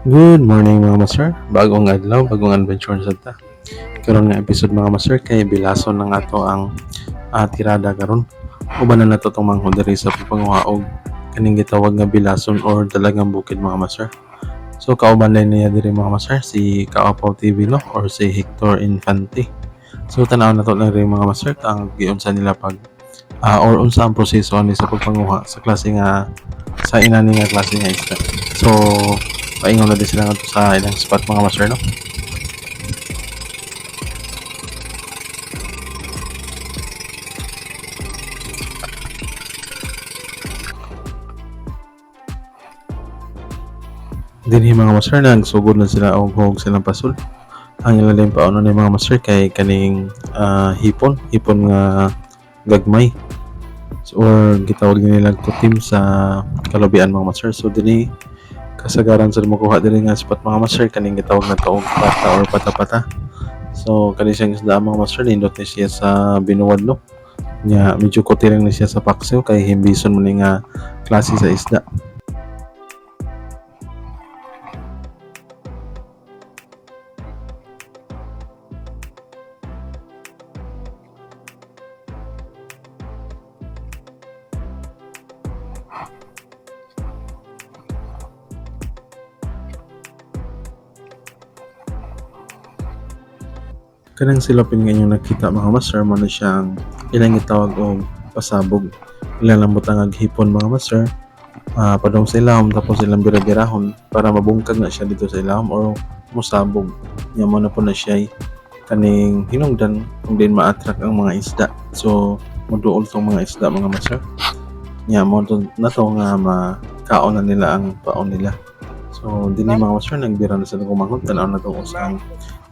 Good morning mga master. Bagong adlaw, bagong adventure sa ta. Karon nga episode mga master kay bilason ng ato ang tirada karon. Uban na nato tong manghod diri sa pagpanguha og kaning gitawag nga bilason or dalagang bukid mga master. So kauban din niya diri mga master si Kaapaw TV no or si Hector Infante. So tanaw na to lang rin mga master ang giunsa nila pag or unsa ang proseso ani sa pagpanguha sa klase nga sa inani nga klase nga isda. So paingon na din sila ngadto sa ilang spot mga master no. Dinhi mga master nagsugod na sila og hog silang pasul. Ang ilalim pa ano ni mga master kay kaning hipon nga gagmay. So, or gitawag nila kutim sa kalabian mga master. So dinhi kasagaran sa makuha diri nga spot mga master kaning gitawag na taog pata or pata-pata. So kani siyang isda mga master nindot ni siya sa binuwad no. Nya medyo kuti lang ni siya sa paksiw kay himbison man ni nga klase sa isda. Kanang silapin nga inyong nakita mga master mo na siyang ilang itawag og pasabog. Ilang lang butang hipon mga master. Padong sa ilawom tapos ilang birabirahon para mabungkag na siya dito sa ilawom or musabog. Nya mo na po na siya kaning hinungdan kung din ma-attract ang mga isda. So moduol tong mga isda mga master. Nya mo na to nga makaon na nila ang paon nila. So dinhi mga master nagbira na sila kumanghod tanaw na to usang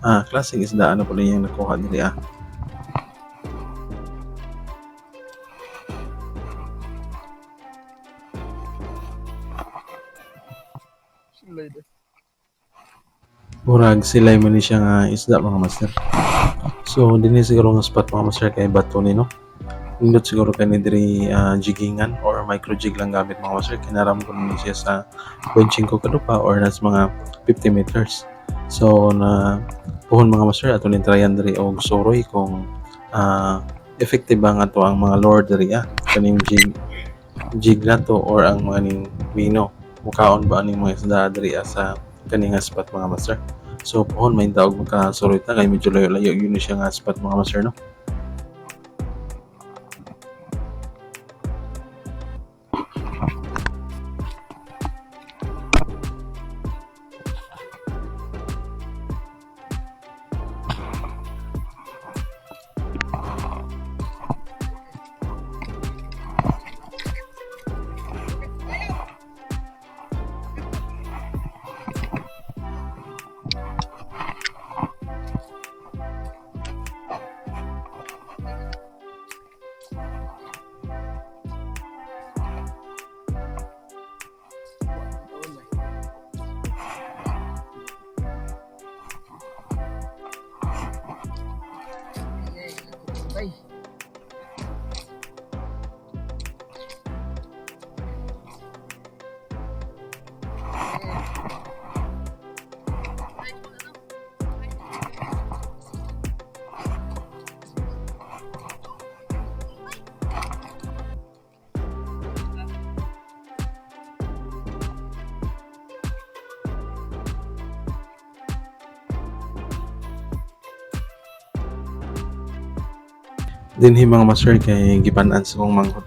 klaseng isda ano po na yung nakuha dili Murag silay man ni siya nga isda mga master. So dinhi siguro nga spot mga master kay bato ni no. Nindot siguro kani diri jigingan or micro jig lang gamit mga master kinaram ko ni siya sa 0.5 kadupa or nas mga 50 meters. So na puhon mga master ato ning tryan diri og suroy kung effective ba nga to ang mga lure diri kaning jig na to or ang mga ning mino mukaon ba aning mga isda diri sa kaning nga spot mga master. So puhon may daog magkasuroy ta kay medyo layo-layo yun siya nga spot mga master no. Dinhi mga master kay giban-an sa kong manghod.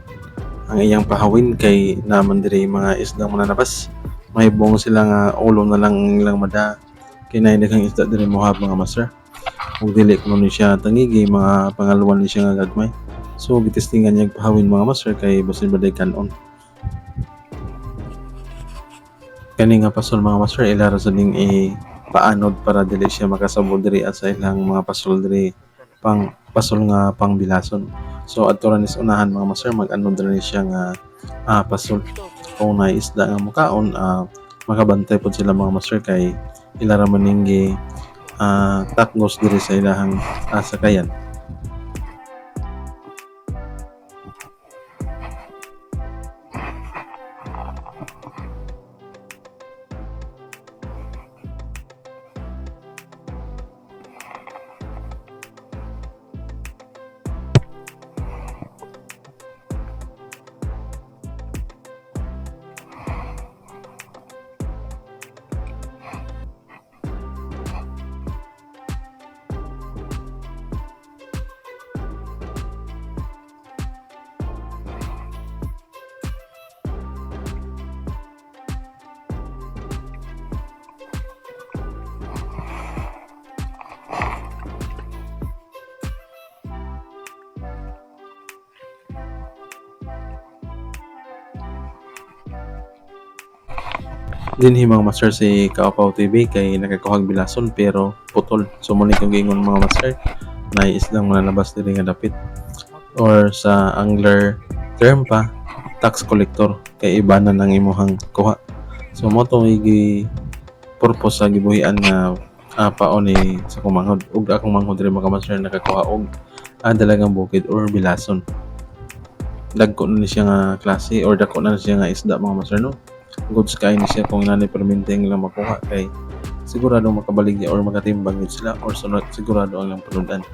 Ang iyang pahawin kay naman diri mga isdang mananabas. Mahibong sila nga ulo na lang ang ilang mada. Kay naay daghang isda diri mohab mga master. Ug dili kuno ni siya tangigi mga pangaluan ni siya nga gagmay. So gitistingan niya pahawin mga master kay basin baday kanon. Kani nga pasol mga master ilara sa ding paanod para dili siya makasabol diri sa ilang mga pasol diri pang pasol nga pang bilason. So adto ra nis unahan mga master mag-anod ra ni siya nga pasol. Kung na isda nga mukaon makabantay pod sila mga master kay ilara man ning takgos diri sa ilahang sakayan. Dinhi mga master si Kaopaw TV kay nakakuhag bilason pero putol. So muni kong gingon mga master na islang mananabas diri nga dapit or sa angler term pa tax collector kay ibanan ang imuhang kuha. So mo to igi purpose sa gibuhian nga paon ni sa kumanghod ug akong manghod diri mga master nakakuha og dalagang bukid or bilason. Dagko na ni siya nga klase or dako na siya nga isda mga master no. Goods kay ni siya kung nanay permente ang ilang makuha kay sigurado makabaligya or makatimbang yun sila or sunod sigurado ang ilang panudan.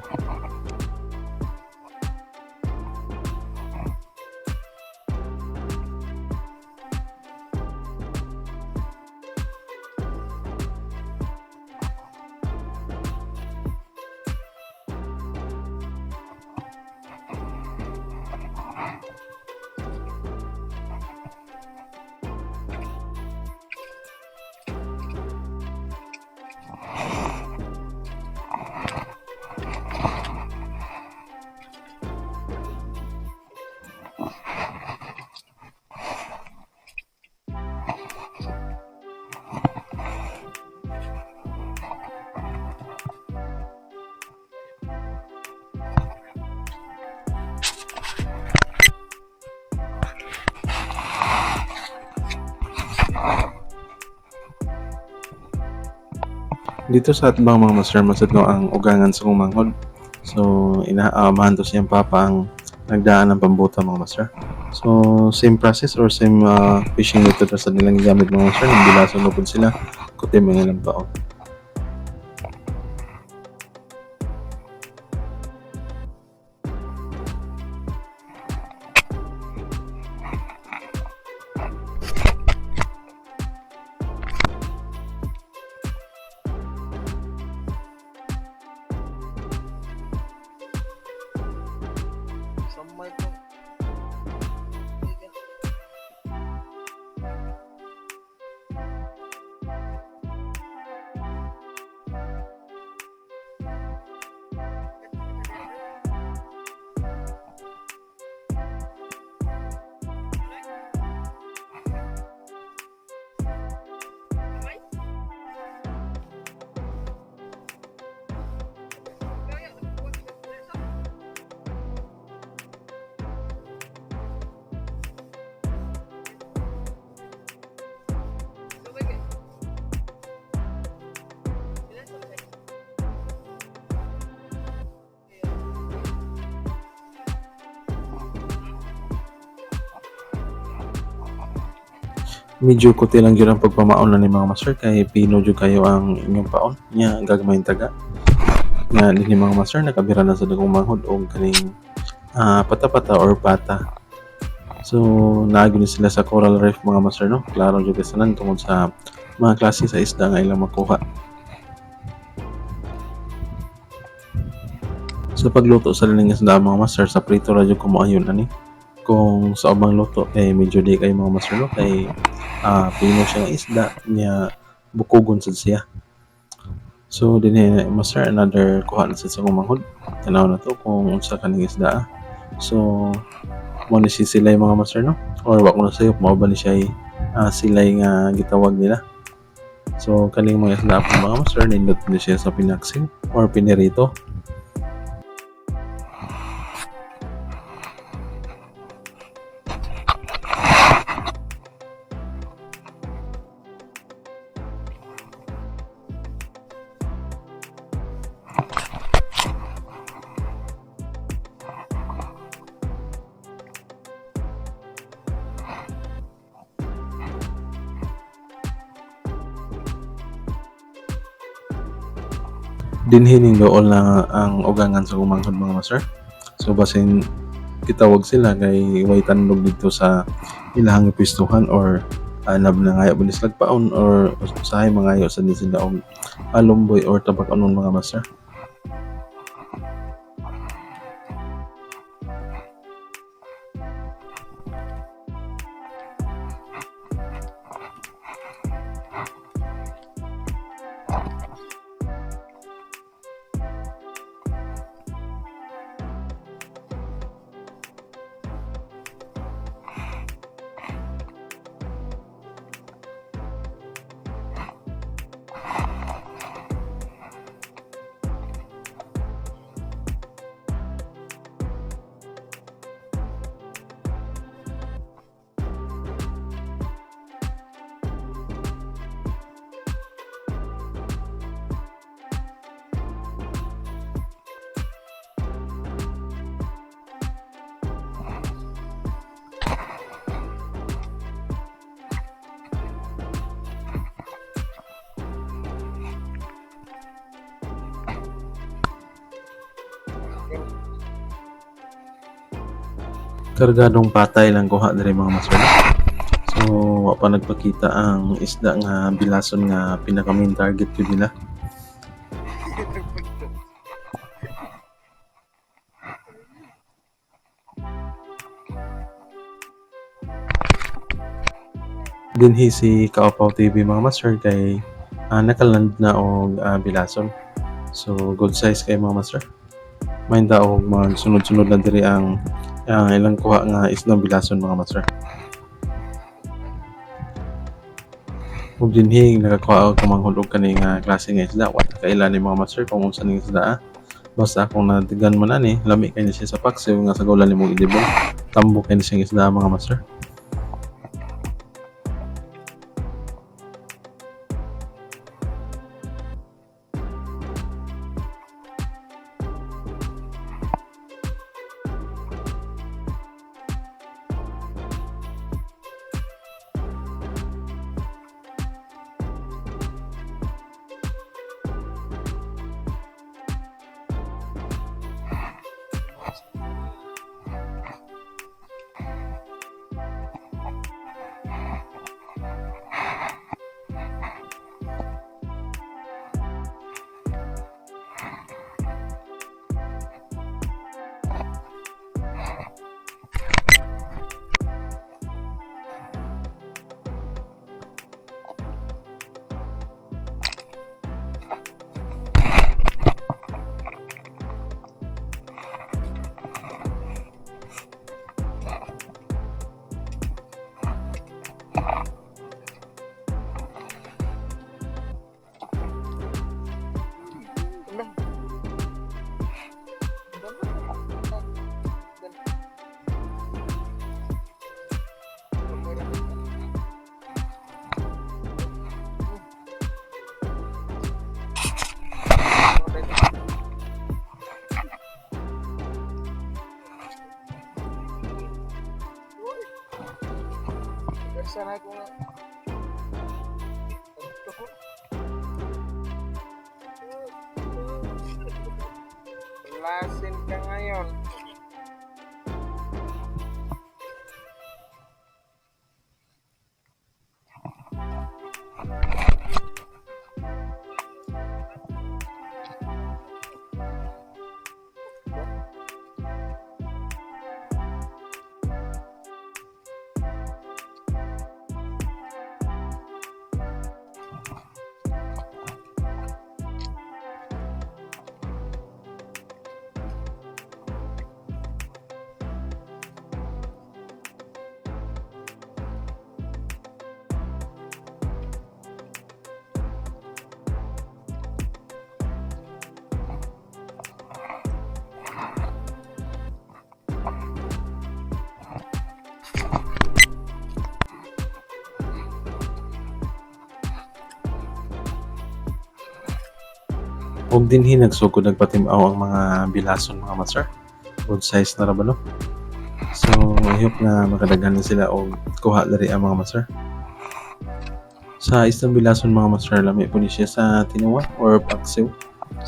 Dito sa atbang mga master masad no ang ugangan sa kumanghod. So inaamahan to siyang papa ang nagdaan ng pambuta mga master. So same process or same fishing method sa nilang gamit mga master nang bilasan lupod sila kutin mga ilang paon. Medyo kuti lang yun ang pagpamaon na ni mga master kay pino jud kayo ang inyong paon nya gagmayng taga nga ni mga master nakabira na sa dagong manghod og kaning pata-pata or pata. So naagi ni sila sa coral reef mga master no klaro jud kasanan tungod sa mga klase sa isda nga ilang makuha. Sa pagluto sa laning isda mga master sa prito ra jud kumuayon ani kung sa ubang luto kay medyo di kay mga master no kay pino siya nga isda niya bukogon sad siya. So dinhi master another kuha na sad sa kumanghod tanaw na to kung unsa kaning isda. So mo ni si silay mga master no or wa ko na sayop mao ba ni siya silay nga gitawag nila. So kaning mga isda po mga master nindot ni siya sa pinaksin or pinirito. Dinhi ning dool na ang ugangan sa kumanghod mga master. So basin gitawag sila kay way tandog dito sa ilahang pistuhan or anab na ngayo binis lagpaon or usahay mangayo sa di sila og alumboy or tabak anon mga master. Kargadong patay lang kuha diri mga master. So wa pa nagpakita ang isda nga bilason nga pinaka main target gyud nila. Dinhi si Kaopaw TV mga master kay nakaland na og bilason. So good size kay mga master. Main og magsunod-sunod na diri ang ilang kuha nga isdang bilason mga master. Ug dinhi nakakuha og kumanghod og kani nga klase nga isda. Wa kaila ni mga master kung unsa ning isda. Basta kung natigan man ani, lami kay ni siya sa paksiw nga sa gawlan nimo idibong. Tambok kay ni siyang isda mga master. Sana ko nga. Lasin ka ngayon. Ug dinhi nagsugod nagpatimaw ang mga bilason mga master. Good size na ra ba no? So I hope nga makadaghan na sila og kuha diri ang mga master. Sa isang bilason mga master, lami po ni siya sa tinuwa or paksiw.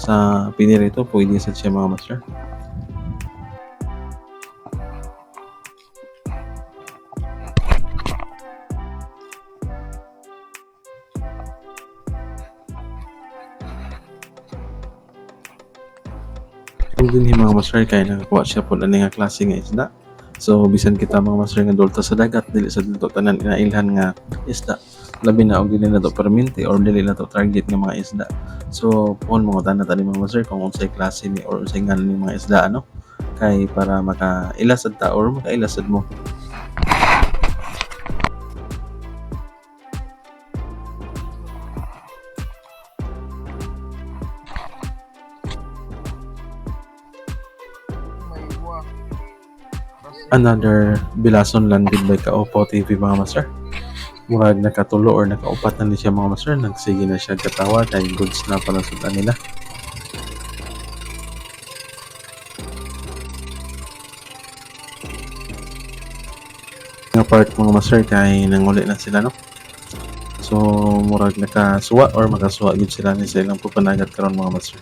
Sa pinirito pwede sa siya mga master. Kung din mga master kay nakakuha siya po ani nga klase nga isda. So bisan kita mga master nga dulta sa dagat dili sa dito tanan inailhan nga isda. Labi na og dili na to perminti or dili na to target nga mga isda. So puhon mo tanan tani mga master kung unsay klase ni or unsay ngalan ni mga isda ano kay para makailasad ta or makailasad mo. May buwa. Another bilason landed by Kaopaw TV mga master. Murag nakatulo or nakaupat na ni siya mga master. Nagsige na siya katawa kay goods na pala sudan nila. Nga part mga master kay nanguli na sila no. So murag nakasuwa or makasuwa gid sila ni sa ilang pupanagat karon mga master.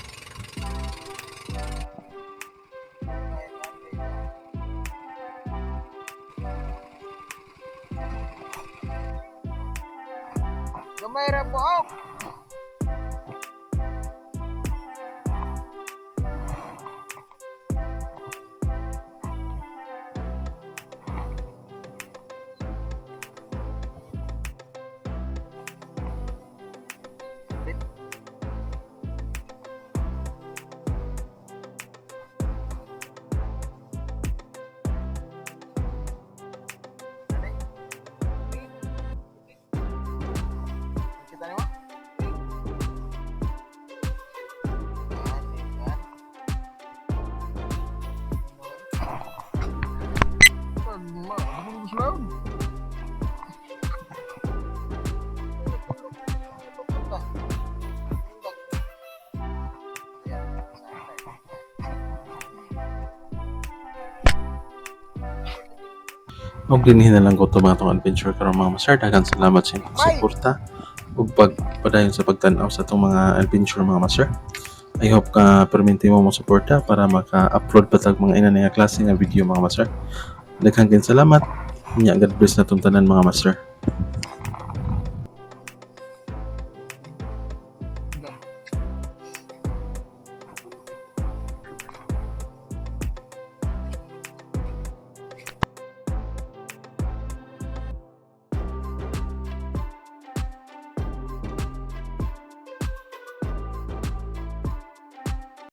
Gamay ra po ako. Kita niyo? Og dinhi na lang ko to mga tong adventure karon mga master. Daghang salamat sa inyong suporta ug pagpadayon sa pagtan-aw sa itong mga adventure mga master. I hope ka perminti mo mo suporta para maka-upload pa tag mga ina nga klase nga video mga master. Daghang salamat. Nya God bless na tong tanan mga master.